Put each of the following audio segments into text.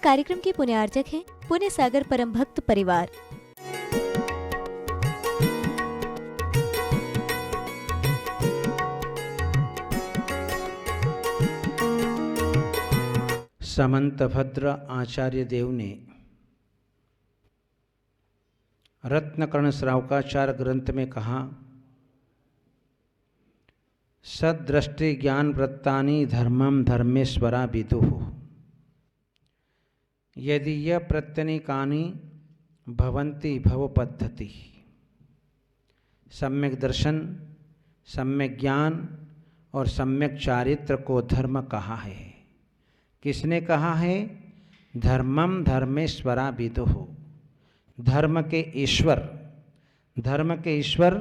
कार्यक्रम के पुण्यार्चक हैं पुण्य सागर परम भक्त परिवार। समंत भद्र आचार्य देव ने रत्नकर्ण श्रावकाचार ग्रंथ में कहा, सदृष्टि ज्ञान वृत्तानि धर्मम धर्मेश्वरा विदुः यदि य प्रत्यनीकानि भवन्ति भव पद्धति। सम्यक दर्शन, सम्यक ज्ञान और सम्यक चारित्र को धर्म कहा है। किसने कहा है? धर्मम धर्मेश्वरा विदुः, धर्म के ईश्वर। धर्म के ईश्वर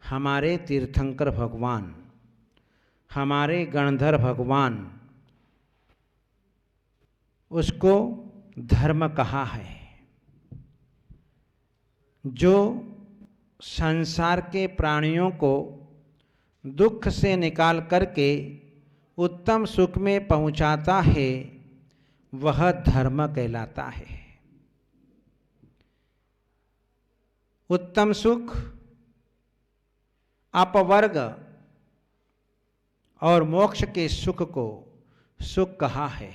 हमारे तीर्थंकर भगवान, हमारे गणधर भगवान, उसको धर्म कहा है। जो संसार के प्राणियों को दुख से निकाल करके उत्तम सुख में पहुंचाता है, वह धर्म कहलाता है। उत्तम सुख, अपवर्ग और मोक्ष के सुख को सुख कहा है।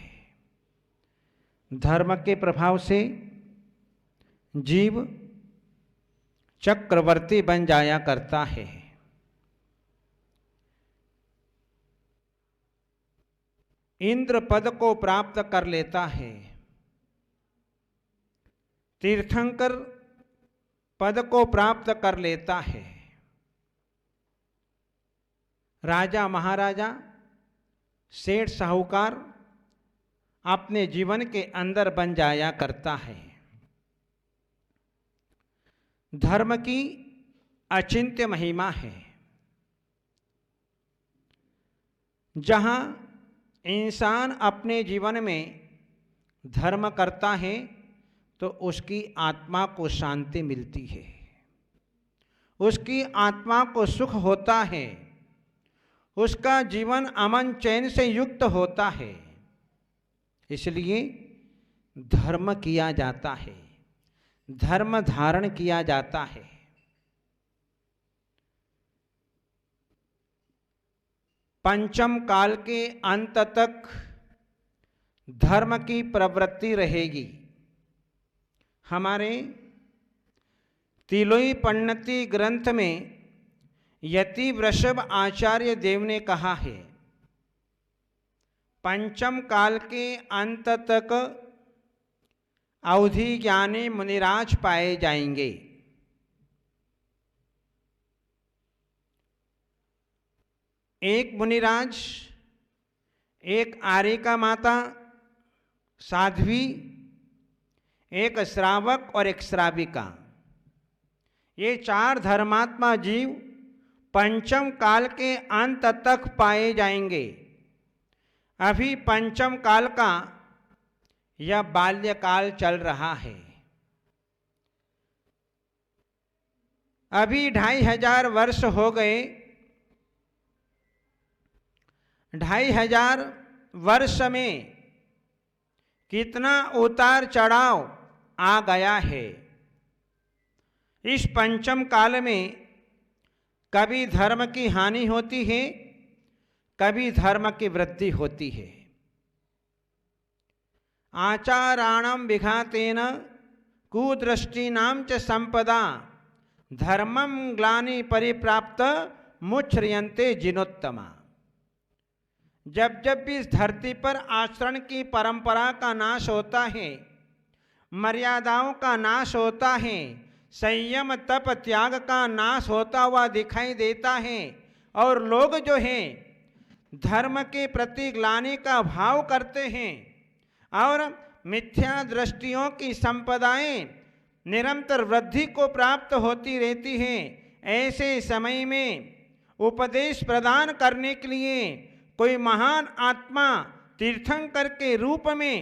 धर्म के प्रभाव से जीव चक्रवर्ती बन जाया करता है। इंद्र पद को प्राप्त कर लेता है, तीर्थंकर पद को प्राप्त कर लेता है। राजा महाराजा, सेठ साहूकार अपने जीवन के अंदर बन जाया करता है। धर्म की अचिंत्य महिमा है। जहां इंसान अपने जीवन में धर्म करता है तो उसकी आत्मा को शांति मिलती है, उसकी आत्मा को सुख होता है, उसका जीवन अमन चैन से युक्त होता है। इसलिए धर्म किया जाता है, धर्म धारण किया जाता है। पंचम काल के अंत तक धर्म की प्रवृत्ति रहेगी। हमारे तिलोई पण्णति ग्रंथ में यति वृषभ आचार्य देव ने कहा है, पंचम काल के अंत तक अवधि ज्ञानी मुनिराज पाए जाएंगे। एक मुनिराज, एक आर्यिका माता साध्वी, एक श्रावक और एक श्राविका, ये चार धर्मात्मा जीव पंचम काल के अंत तक पाए जाएंगे। अभी पंचम काल का यह बाल्यकाल चल रहा है। अभी 2500 वर्ष हो गए। 2500 वर्ष में कितना उतार चढ़ाव आ गया है। इस पंचम काल में कभी धर्म की हानि होती है, कभी धर्म की वृद्धि होती है। आचाराणाम विघातेन कुदृष्टीनाम च संपदा धर्मम ग्लानि परिप्राप्त मुच्र्यन्ते जिनोत्तमा। जब जब भी इस धरती पर आचरण की परंपरा का नाश होता है, मर्यादाओं का नाश होता है, संयम तप त्याग का नाश होता हुआ दिखाई देता है और लोग जो हैं धर्म के प्रति ग्लानि का भाव करते हैं और मिथ्या दृष्टियों की संपदाएं निरंतर वृद्धि को प्राप्त होती रहती हैं, ऐसे समय में उपदेश प्रदान करने के लिए कोई महान आत्मा तीर्थंकर के रूप में,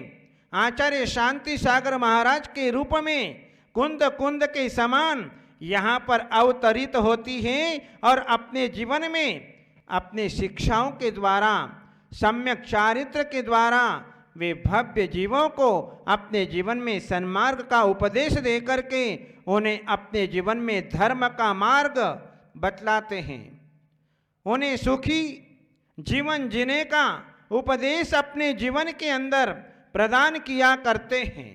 आचार्य शांति सागर महाराज के रूप में कुंद कुंद के समान यहाँ पर अवतरित होती है और अपने जीवन में अपने शिक्षाओं के द्वारा, सम्यक चारित्र के द्वारा वे भव्य जीवों को अपने जीवन में सन्मार्ग का उपदेश दे करके उन्हें अपने जीवन में धर्म का मार्ग बतलाते हैं। उन्हें सुखी जीवन जीने का उपदेश अपने जीवन के अंदर प्रदान किया करते हैं।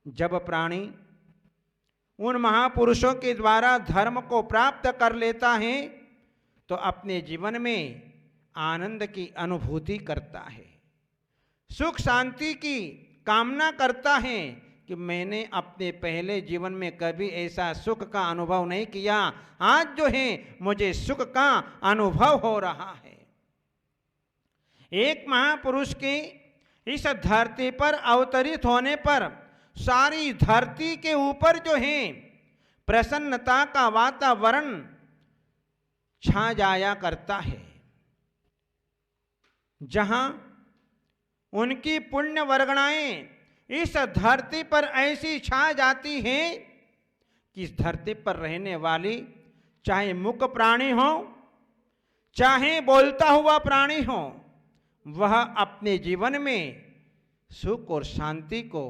जब प्राणी उन महापुरुषों के द्वारा धर्म को प्राप्त कर लेता है तो अपने जीवन में आनंद की अनुभूति करता है, सुख शांति की कामना करता है कि मैंने अपने पहले जीवन में कभी ऐसा सुख का अनुभव नहीं किया, आज जो है मुझे सुख का अनुभव हो रहा है। एक महापुरुष के इस धरती पर अवतरित होने पर सारी धरती के ऊपर जो है प्रसन्नता का वातावरण छा जाया करता है। जहां उनकी पुण्य वर्गणाएं इस धरती पर ऐसी छा जाती हैं कि इस धरती पर रहने वाली चाहे मूक प्राणी हो चाहे बोलता हुआ प्राणी हो, वह अपने जीवन में सुख और शांति को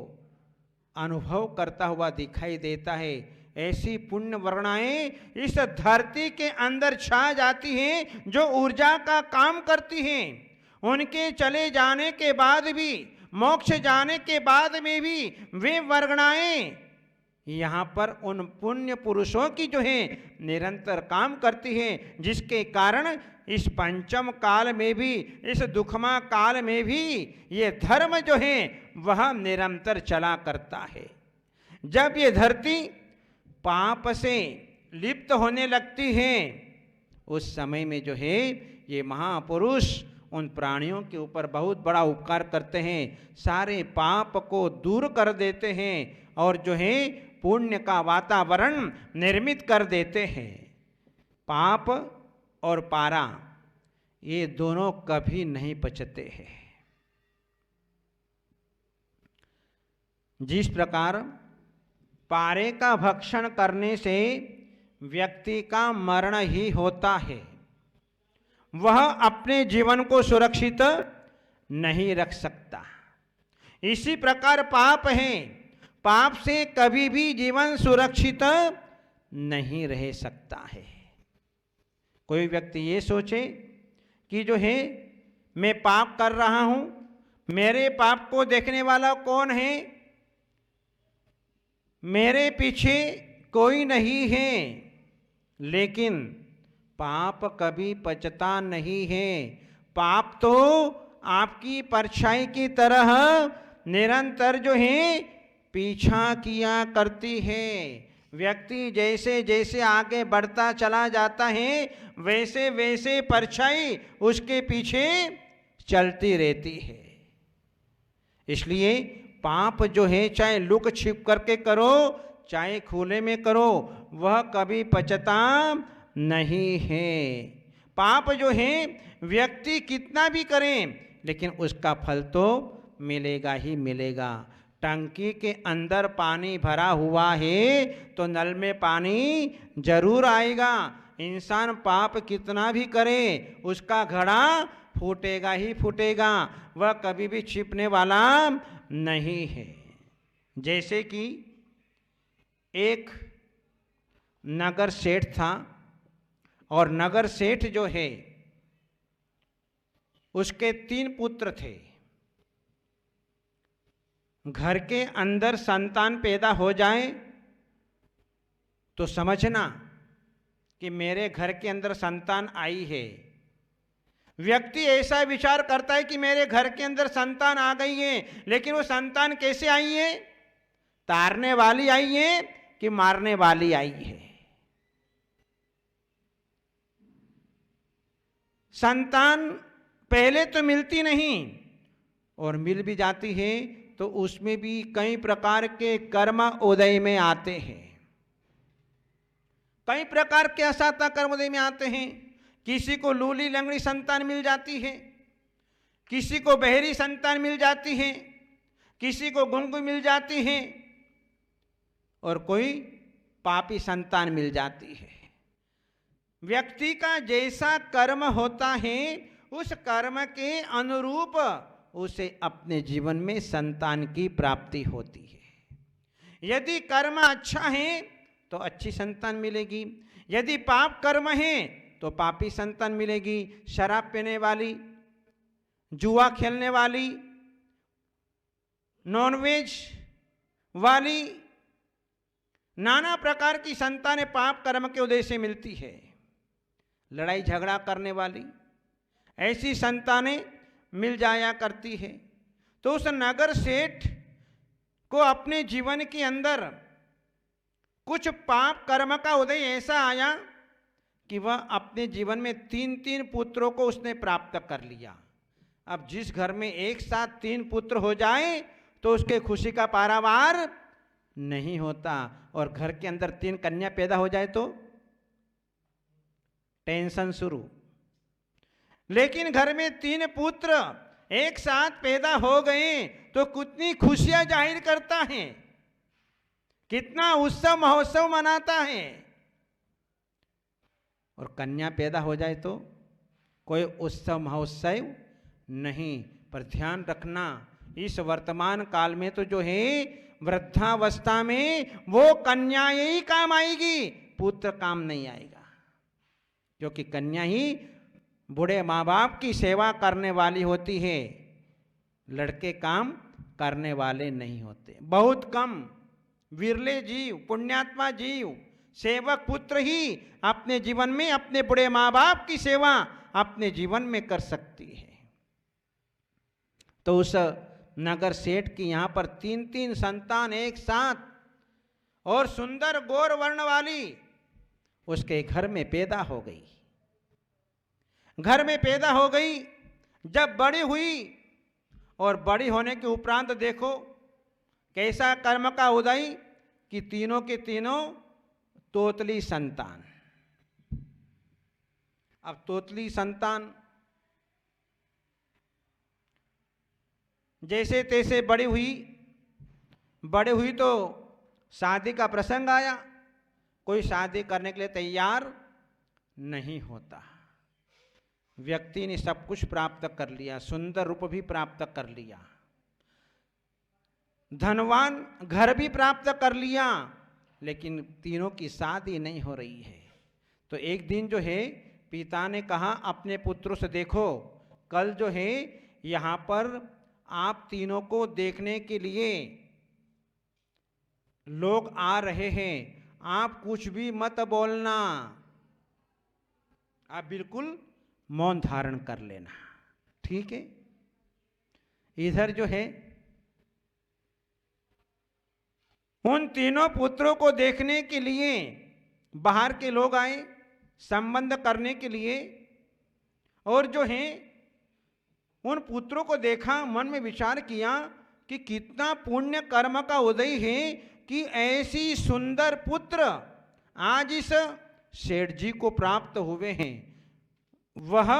अनुभव करता हुआ दिखाई देता है। ऐसी पुण्य वर्णाएं इस धरती के अंदर छा जाती हैं जो ऊर्जा का काम करती हैं। उनके चले जाने के बाद भी, मोक्ष जाने के बाद में भी वे वर्गणाएं यहाँ पर उन पुण्य पुरुषों की जो है निरंतर काम करती हैं, जिसके कारण इस पंचम काल में भी, इस दुखमा काल में भी ये धर्म जो है वह निरंतर चला करता है। जब ये धरती पाप से लिप्त होने लगती है उस समय में जो है ये महापुरुष उन प्राणियों के ऊपर बहुत बड़ा उपकार करते हैं, सारे पाप को दूर कर देते हैं और जो है पुण्य का वातावरण निर्मित कर देते हैं। पाप और पारा ये दोनों कभी नहीं पचते हैं। जिस प्रकार पारे का भक्षण करने से व्यक्ति का मरण ही होता है, वह अपने जीवन को सुरक्षित नहीं रख सकता। इसी प्रकार पाप है, पाप से कभी भी जीवन सुरक्षित नहीं रह सकता है। कोई व्यक्ति ये सोचे कि जो है मैं पाप कर रहा हूं, मेरे पाप को देखने वाला कौन है, मेरे पीछे कोई नहीं है, लेकिन पाप कभी पचता नहीं है। पाप तो आपकी परछाई की तरह निरंतर जो है पीछा किया करती है। व्यक्ति जैसे जैसे आगे बढ़ता चला जाता है वैसे वैसे परछाई उसके पीछे चलती रहती है। इसलिए पाप जो है चाहे लुक छिप करके करो चाहे खुले में करो, वह कभी पचता नहीं है। पाप जो है व्यक्ति कितना भी करे लेकिन उसका फल तो मिलेगा ही मिलेगा। टंकी के अंदर पानी भरा हुआ है तो नल में पानी जरूर आएगा। इंसान पाप कितना भी करे उसका घड़ा फूटेगा ही फूटेगा, वह कभी भी छिपने वाला नहीं है। जैसे कि एक नगर सेठ था और नगर सेठ जो है उसके 3 पुत्र थे। घर के अंदर संतान पैदा हो जाए तो समझना कि मेरे घर के अंदर संतान आई है। व्यक्ति ऐसा विचार करता है कि मेरे घर के अंदर संतान आ गई है, लेकिन वो संतान कैसे आई है? तारने वाली आई है कि मारने वाली आई है? संतान पहले तो मिलती नहीं और मिल भी जाती है तो उसमें भी कई प्रकार के कर्म उदय में आते हैं। कई प्रकार के असाता कर्म उदय में आते हैं। किसी को लूली लंगड़ी संतान मिल जाती है, किसी को बहरी संतान मिल जाती है, किसी को गुंगी मिल जाती है और कोई पापी संतान मिल जाती है। व्यक्ति का जैसा कर्म होता है उस कर्म के अनुरूप उसे अपने जीवन में संतान की प्राप्ति होती है। यदि कर्म अच्छा है तो अच्छी संतान मिलेगी, यदि पाप कर्म है तो पापी संतान मिलेगी। शराब पीने वाली, जुआ खेलने वाली, नॉनवेज वाली, नाना प्रकार की संतानें पाप कर्म के उदय से मिलती है। लड़ाई झगड़ा करने वाली ऐसी संतानें मिल जाया करती है। तो उस नगर सेठ को अपने जीवन के अंदर कुछ पाप कर्म का उदय ऐसा आया कि वह अपने जीवन में 3 पुत्रों को उसने प्राप्त कर लिया। अब जिस घर में एक साथ 3 पुत्र हो जाए तो उसके खुशी का पारावार नहीं होता, और घर के अंदर 3 कन्या पैदा हो जाए तो टेंशन शुरू। लेकिन घर में 3 पुत्र एक साथ पैदा हो गए तो कितनी खुशियां जाहिर करता है, कितना उत्सव महोत्सव मनाता है। और कन्या पैदा हो जाए तो कोई उत्सव महोत्सव नहीं। पर ध्यान रखना, इस वर्तमान काल में तो जो है वृद्धावस्था में वो कन्या ही काम आएगी, पुत्र काम नहीं आएगा, क्योंकि कन्या ही बूढ़े माँ बाप की सेवा करने वाली होती है, लड़के काम करने वाले नहीं होते। बहुत कम विरले जीव, पुण्यात्मा जीव, सेवक पुत्र ही अपने जीवन में अपने बूढ़े माँ बाप की सेवा अपने जीवन में कर सकती है। तो उस नगर सेठ की यहाँ पर 3 संतान एक साथ और सुंदर गौर वर्ण वाली उसके घर में पैदा हो गई। घर में पैदा हो गई, जब बड़ी हुई और बड़ी होने के उपरांत देखो कैसा कर्म का उदय कि तीनों के तीनों तोतली संतान। अब तोतली संतान जैसे तैसे बड़ी हुई तो शादी का प्रसंग आया। कोई शादी करने के लिए तैयार नहीं होता। व्यक्ति ने सब कुछ प्राप्त कर लिया, सुंदर रूप भी प्राप्त कर लिया, धनवान घर भी प्राप्त कर लिया, लेकिन तीनों की शादी नहीं हो रही है। तो एक दिन जो है पिता ने कहा अपने पुत्रों से, देखो कल जो है यहाँ पर आप तीनों को देखने के लिए लोग आ रहे हैं, आप कुछ भी मत बोलना, आप बिल्कुल मौन धारण कर लेना, ठीक है। इधर जो है उन तीनों पुत्रों को देखने के लिए बाहर के लोग आए, संबंध करने के लिए, और जो है उन पुत्रों को देखा, मन में विचार किया कि कितना पुण्य कर्म का उदय है कि ऐसी सुंदर पुत्र आज इस सेठ जी को प्राप्त हुए हैं। वह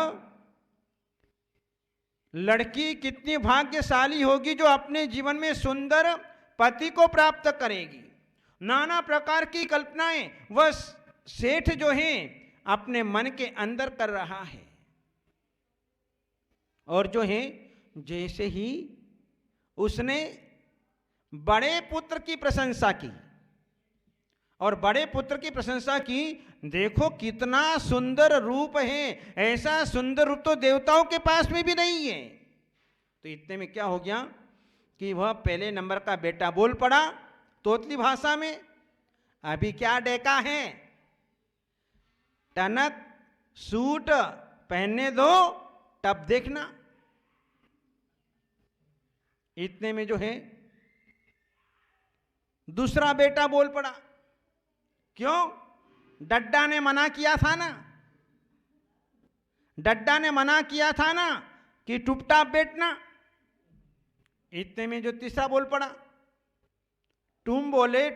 लड़की कितनी भाग्यशाली होगी जो अपने जीवन में सुंदर पति को प्राप्त करेगी। नाना प्रकार की कल्पनाएं वह सेठ जो है अपने मन के अंदर कर रहा है। और जो है जैसे ही उसने बड़े पुत्र की प्रशंसा की, और बड़े पुत्र की प्रशंसा की, देखो कितना सुंदर रूप है, ऐसा सुंदर रूप तो देवताओं के पास में भी नहीं है। तो इतने में क्या हो गया कि वह पहले नंबर का बेटा बोल पड़ा तोतली भाषा में, अभी क्या डेका है, टनक सूट पहनने दो तब देखना। इतने में जो है दूसरा बेटा बोल पड़ा, क्यों, डड्डा ने मना किया था ना, डड्डा ने मना किया था ना कि टुपटाप बैठना। इतने में जो तीसरा बोल पड़ा, तुम बोले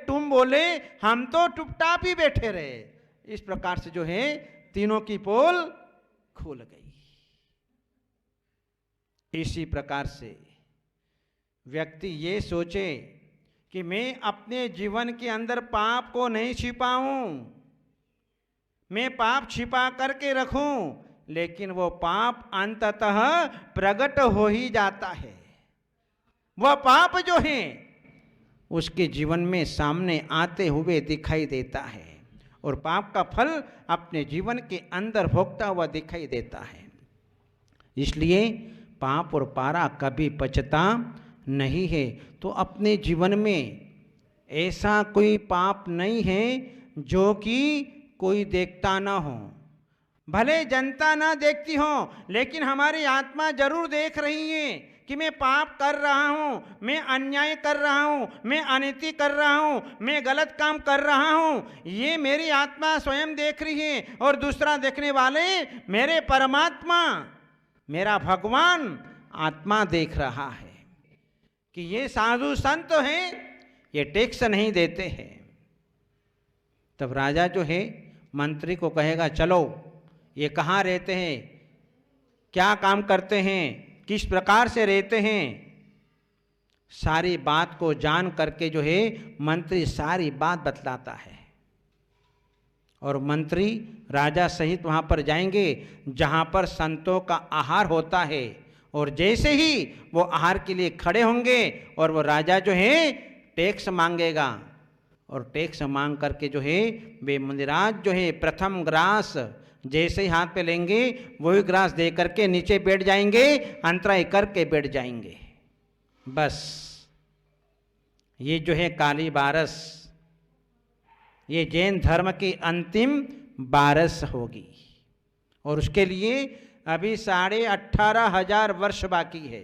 हम तो टुपटाप ही बैठे रहे। इस प्रकार से जो है तीनों की पोल खुल गई। इसी प्रकार से व्यक्ति ये सोचे कि मैं अपने जीवन के अंदर पाप को नहीं छिपाऊं, मैं पाप छिपा करके रखूं, लेकिन वो पाप अंततः प्रकट हो ही जाता है। वह पाप जो है उसके जीवन में सामने आते हुए दिखाई देता है और पाप का फल अपने जीवन के अंदर भोगता हुआ दिखाई देता है। इसलिए पाप और पारा कभी बचता नहीं है। तो अपने जीवन में ऐसा कोई पाप नहीं है जो कि कोई देखता ना हो। भले जनता ना देखती हो, लेकिन हमारी आत्मा जरूर देख रही है कि मैं पाप कर रहा हूँ, मैं अन्याय कर रहा हूँ, मैं अनीति कर रहा हूँ, मैं गलत काम कर रहा हूँ। ये मेरी आत्मा स्वयं देख रही है और दूसरा देखने वाले मेरे परमात्मा, मेरा भगवान आत्मा देख रहा है कि ये साधु संत हैं, ये टैक्स नहीं देते हैं। तब राजा जो है मंत्री को कहेगा, चलो ये कहाँ रहते हैं, क्या काम करते हैं, किस प्रकार से रहते हैं। सारी बात को जान करके जो है मंत्री सारी बात बतलाता है और मंत्री राजा सहित वहाँ पर जाएंगे जहाँ पर संतों का आहार होता है। और जैसे ही वो आहार के लिए खड़े होंगे और वो राजा जो है टैक्स मांगेगा और टैक्स मांग करके जो है वे मुनिराज जो है प्रथम ग्रास जैसे ही हाथ पे लेंगे वही ग्रास दे करके नीचे बैठ जाएंगे, अंतराय करके बैठ जाएंगे। बस ये जो है काली बारस, ये जैन धर्म की अंतिम बारस होगी और उसके लिए अभी 18,500 वर्ष बाकी है।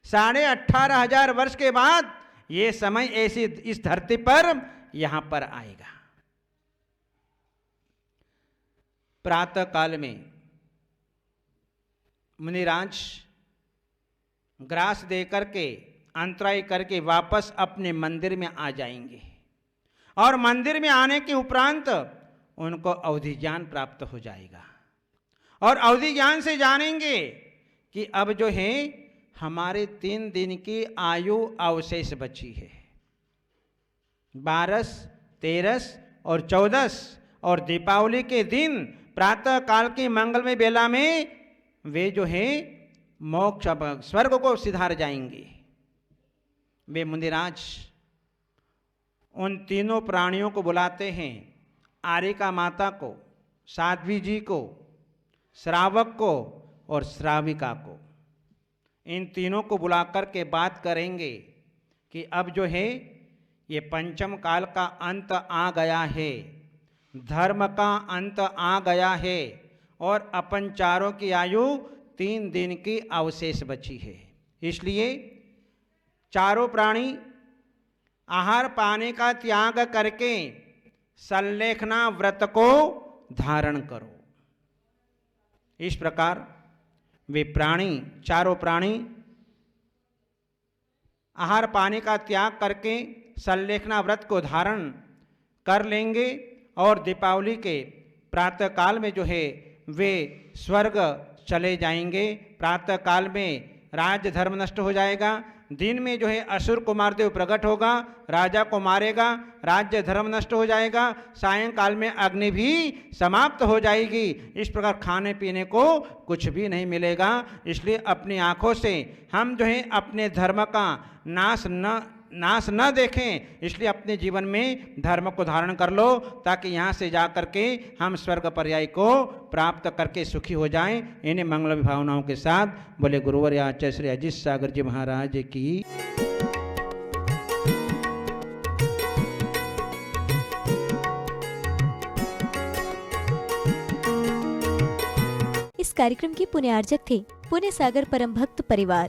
18,500 वर्ष के बाद ये समय ऐसी इस धरती पर यहां पर आएगा। प्रातः काल में मुनिराज ग्रास दे करके अंतराय करके वापस अपने मंदिर में आ जाएंगे और मंदिर में आने के उपरांत उनको अवधि ज्ञान प्राप्त हो जाएगा और अवधि ज्ञान से जानेंगे कि अब जो है हमारे 3 दिन की आयु अवशेष बची है। 12, 13 और 14 और दीपावली के दिन प्रातः काल की मंगलमय बेला में वे जो है मोक्ष स्वर्ग को सिधार जाएंगे। वे मुनिराज उन तीनों प्राणियों को बुलाते हैं, आर्यिका माता को, साध्वी जी को, श्रावक को और श्राविका को। इन तीनों को बुलाकर के बात करेंगे कि अब जो है ये पंचम काल का अंत आ गया है, धर्म का अंत आ गया है और अपन चारों की आयु 3 दिन की अवशेष बची है। इसलिए चारों प्राणी आहार पाने का त्याग करके संलेखना व्रत को धारण करो। इस प्रकार वे प्राणी, चारों प्राणी आहार पाने का त्याग करके संलेखना व्रत को धारण कर लेंगे और दीपावली के प्रातः काल में जो है वे स्वर्ग चले जाएंगे। प्रातः काल में राज्य धर्म नष्ट हो जाएगा, दिन में जो है असुर कुमारदेव प्रकट होगा, राजा को मारेगा, राज्य धर्म नष्ट हो जाएगा, सायंकाल में अग्नि भी समाप्त हो जाएगी। इस प्रकार खाने पीने को कुछ भी नहीं मिलेगा। इसलिए अपनी आँखों से हम जो है अपने धर्म का नाश न देखें, इसलिए अपने जीवन में धर्म को धारण कर लो ताकि यहाँ से जा करके हम स्वर्ग पर्याय को प्राप्त करके सुखी हो जाएं। इन्हें मंगल भावनाओं के साथ बोले गुरुवर आचार्य श्री अजीत सागर जी महाराज की। इस कार्यक्रम के पुण्यार्जक थे पुण्य सागर परम भक्त परिवार।